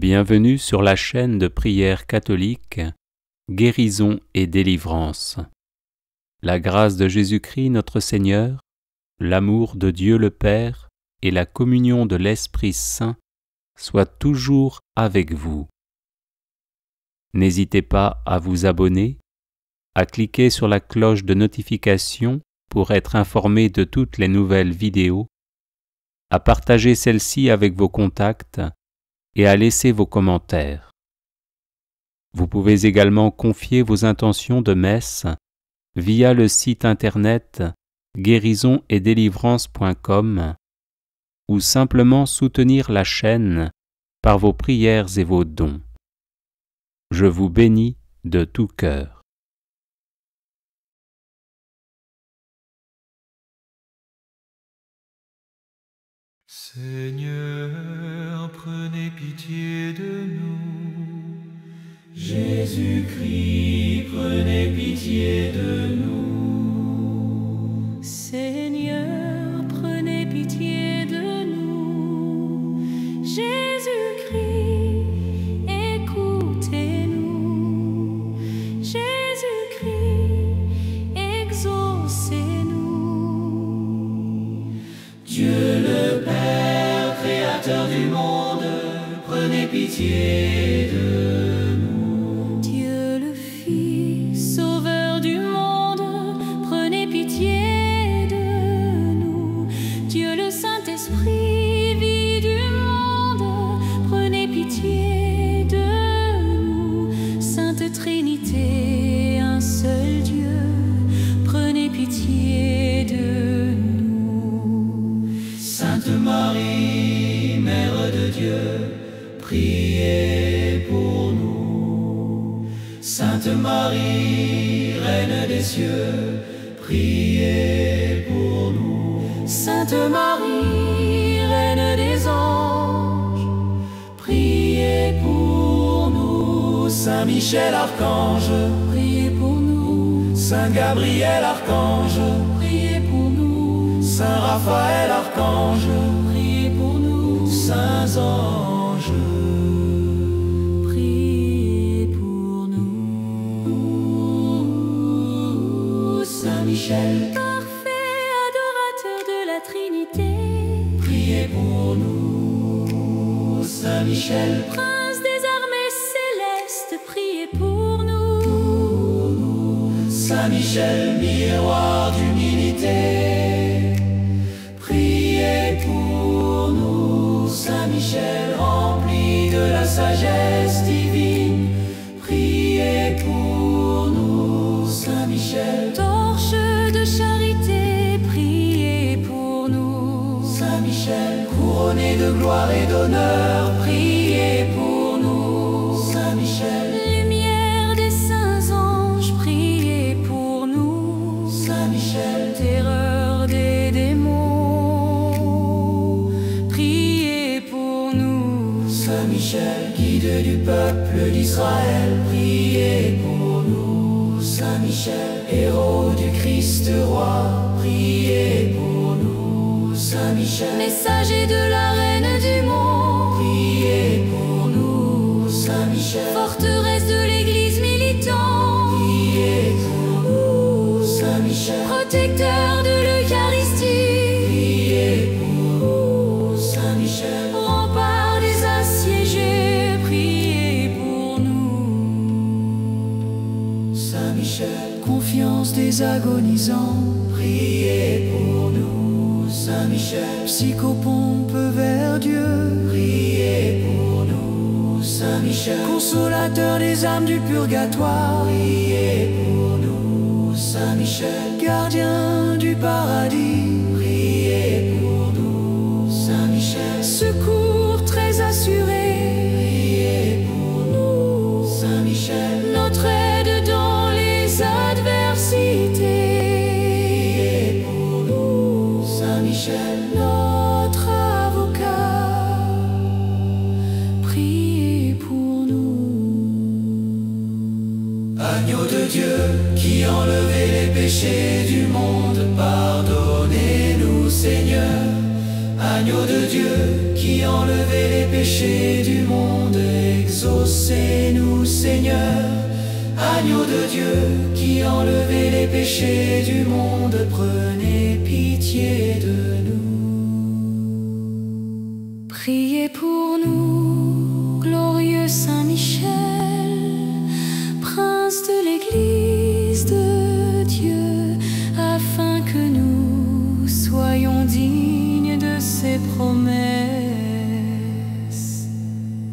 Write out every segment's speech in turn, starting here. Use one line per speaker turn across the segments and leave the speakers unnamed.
Bienvenue sur la chaîne de prière catholique Guérison et délivrance. La grâce de Jésus-Christ notre Seigneur, l'amour de Dieu le Père et la communion de l'Esprit Saint soient toujours avec vous. N'hésitez pas à vous abonner, à cliquer sur la cloche de notification pour être informé de toutes les nouvelles vidéos, à partager celle-ci avec vos contacts et à laisser vos commentaires. Vous pouvez également confier vos intentions de messe via le site internet guérisonetdélivrance.com ou simplement soutenir la chaîne par vos prières et vos dons. Je vous bénis de tout cœur.
Seigneur, prenez pitié de nous. Jésus-Christ, prenez pitié de nous.
Seigneur, prenez pitié de nous. Jésus-Christ, écoutez-nous. Jésus-Christ, exaucez-nous.
Dieu le Père, créateur du monde, prenez pitié de nous.
Dieu le Fils, sauveur du monde, prenez pitié de nous. Dieu le Saint-Esprit, vie du monde, prenez pitié de nous. Sainte Trinité, un seul Dieu, prenez pitié de nous.
Sainte Marie, Mère de Dieu, priez pour nous. Sainte Marie, Reine des cieux, priez pour nous.
Sainte Marie, Reine des anges, priez pour nous.
Saint Michel Archange,
Priez pour nous.
Saint Gabriel Archange,
Priez pour nous.
Saint Raphaël Archange,
Priez pour nous.
Saints anges,
Priez pour nous.
Saint Michel,
Parfait adorateur de la Trinité,
priez pour nous. Saint Michel,
Prince des armées célestes, priez pour nous.
Saint Michel, miroir d'humilité, priez pour nous. Saint Michel, rempli de la sagesse divine, priez pour nous. Saint Michel,
Torche de charité, priez pour nous.
Saint Michel, couronné de gloire et d'honneur, priez pour nous. Saint Michel,
Lumière des saints anges, priez pour nous.
Saint Michel,
Terreur des démons, priez pour nous.
Saint Michel, guide du peuple d'Israël, priez pour nous. Saint Michel, héros du Christ roi, priez pour nous. Saint Michel,
Messager de la Reine du monde,
priez pour nous. Saint Michel,
forteresse de l'Église militante,
priez pour nous. Saint Michel,
protecteur de l'Eucharistie,
priez pour nous. Saint Michel,
rempart des assiégés, priez pour nous.
Saint Michel, confiance des agonisants, priez pour nous. Saint Michel, psychopompe vers Dieu, priez pour nous. Saint Michel, consolateur des âmes du purgatoire, priez pour nous. Saint Michel, gardien du paradis, priez pour nous. Saint Michel, secours très assuré, priez pour nous. Saint Michel, notre aide dans les adversités, priez pour nous. Saint Michel,
Notre avocat, priez pour nous.
Agneau de Dieu, qui enlevez les péchés du monde, pardonnez-nous, Seigneur. Agneau de Dieu, qui enlevez les péchés du monde, Seigneur, agneau de Dieu, qui enlevait les péchés du monde, prenez pitié de nous.
Priez pour nous, glorieux Saint Michel, prince de l'Église de Dieu, afin que nous soyons dignes de ses promesses.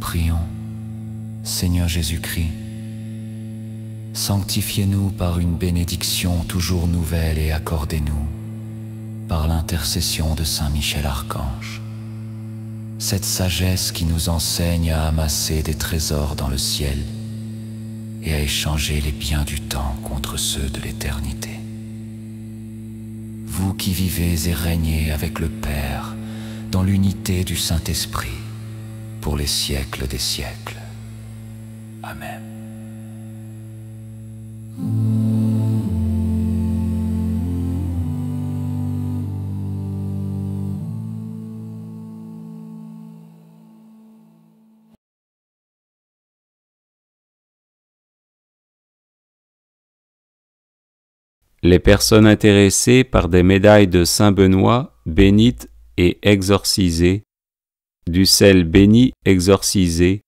Prions, Seigneur Jésus-Christ, sanctifiez-nous par une bénédiction toujours nouvelle et accordez-nous, par l'intercession de Saint Michel Archange, cette sagesse qui nous enseigne à amasser des trésors dans le ciel et à échanger les biens du temps contre ceux de l'éternité. Vous qui vivez et régnez avec le Père dans l'unité du Saint-Esprit pour les siècles des siècles. Amen.
Les personnes intéressées par des médailles de Saint-Benoît bénites et exorcisées, du sel béni exorcisé,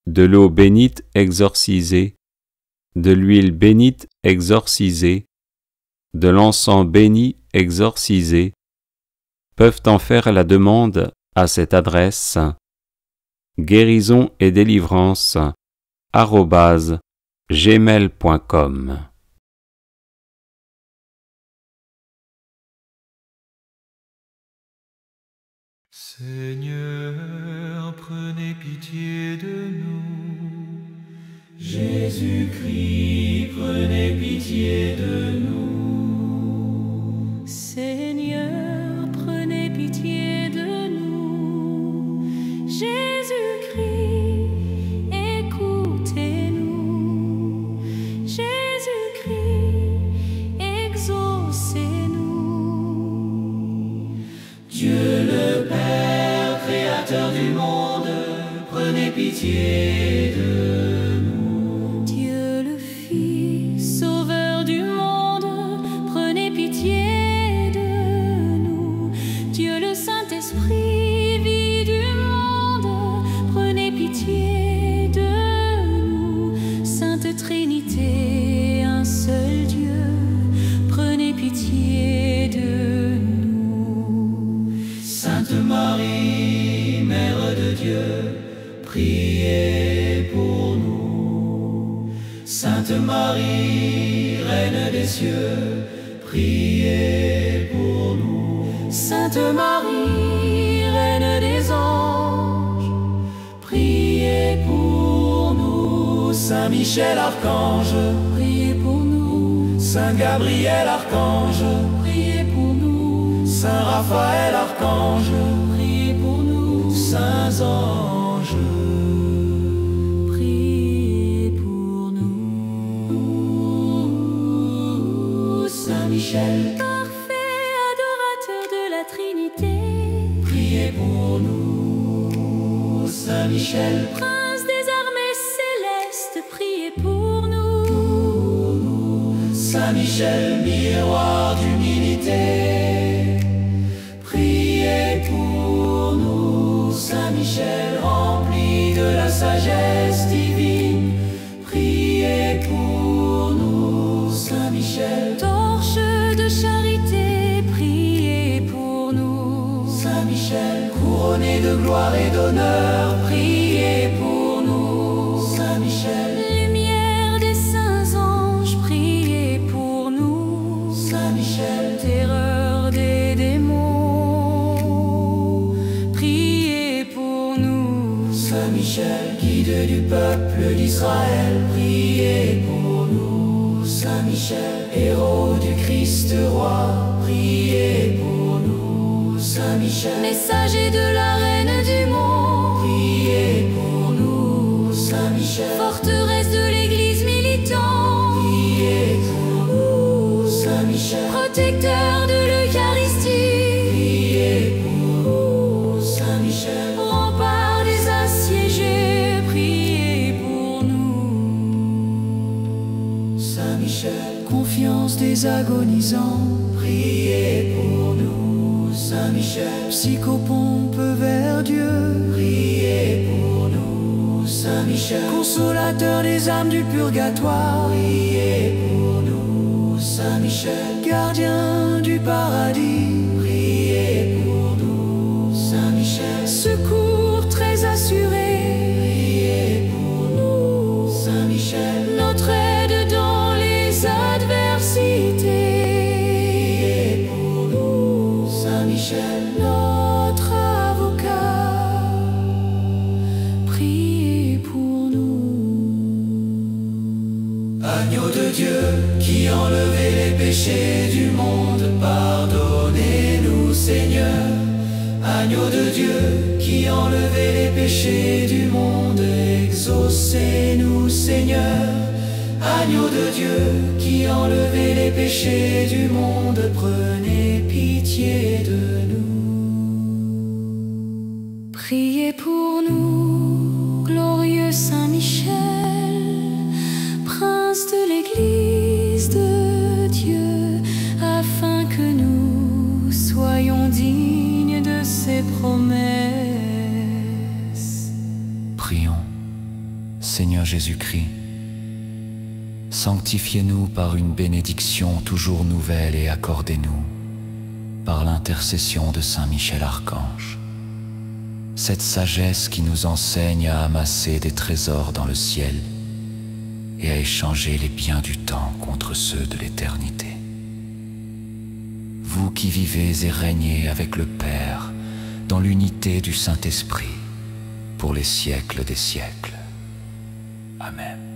de l'eau bénite exorcisée, de l'huile bénite exorcisée, de l'encens béni exorcisé, peuvent en faire la demande à cette adresse guérison et délivrance @gmail.com.
Seigneur, prenez pitié de nous. Jésus-Christ, prenez pitié de nous.
Seigneur, prenez pitié de nous. Jésus-Christ, écoutez-nous. Jésus-Christ, exaucez-nous.
Dieu le Père, créateur du monde, prenez pitié de nous.
Dieu le Fils, sauveur du monde, prenez pitié de nous. Dieu le Saint-Esprit, vie du monde, prenez pitié de nous. Sainte Trinité, un seul Dieu, prenez pitié de nous.
Sainte Marie, Mère de Dieu, priez pour nous. Sainte Marie, Reine des cieux, priez pour nous.
Sainte Marie, Reine des anges,
Priez pour nous. Saint Michel Archange,
priez pour nous.
Saint Gabriel Archange,
Priez pour nous.
Saint Raphaël Archange,
Priez pour nous.
Saints anges,
Priez pour nous.
Saint Michel,
Parfait adorateur de la Trinité,
priez pour nous. Saint Michel,
Prince des armées célestes, priez pour nous.
Saint Michel, miroir d'humilité, priez pour nous. Saint Michel, rempli de la sagesse divine, priez pour nous. Saint Michel,
Torche de charité, priez pour nous.
Saint Michel, couronné de gloire et d'honneur, priez pour nous. Saint Michel,
Lumière des saints anges, priez pour nous.
Saint Michel,
Terreur des démons, priez pour nous.
Saint Michel, guide du peuple d'Israël, priez pour nous. Saint Michel, héros du Christ roi, priez pour nous. Saint Michel,
Messager de la Reine du monde,
priez pour nous. Saint Michel,
forteresse de l'Église militante,
priez pour nous. Saint Michel,
protecteur de l'Eucharistie,
priez pour nous. Saint Michel,
rempart des assiégés, priez pour nous.
des agonisants, priez pour nous. Saint Michel, psychopompe vers Dieu, priez pour nous. Saint Michel, consolateur des âmes du purgatoire, priez pour nous. Saint Michel, gardien du paradis, priez pour nous. Saint Michel, secours très assuré, priez pour nous. Saint Michel, notre aide dans les adversités, priez pour nous. Saint Michel, notre avocat, priez pour nous. Agneau de Dieu, qui enlevez les péchés du monde, pardonnez-nous, Seigneur. Agneau de Dieu, qui enlevez les péchés du monde, exaucez-nous, Seigneur. Agneau de Dieu, qui enlevez les péchés du monde, prenez pitié de nous. Priez pour nous, glorieux Saint Michel, prince de l'Église de Dieu, afin que nous soyons dignes de ses promesses.
Prions, Seigneur Jésus-Christ, sanctifiez-nous par une bénédiction toujours nouvelle et accordez-nous, par l'intercession de Saint Michel Archange, cette sagesse qui nous enseigne à amasser des trésors dans le ciel et à échanger les biens du temps contre ceux de l'éternité. Vous qui vivez et régnez avec le Père dans l'unité du Saint-Esprit pour les siècles des siècles. Amen.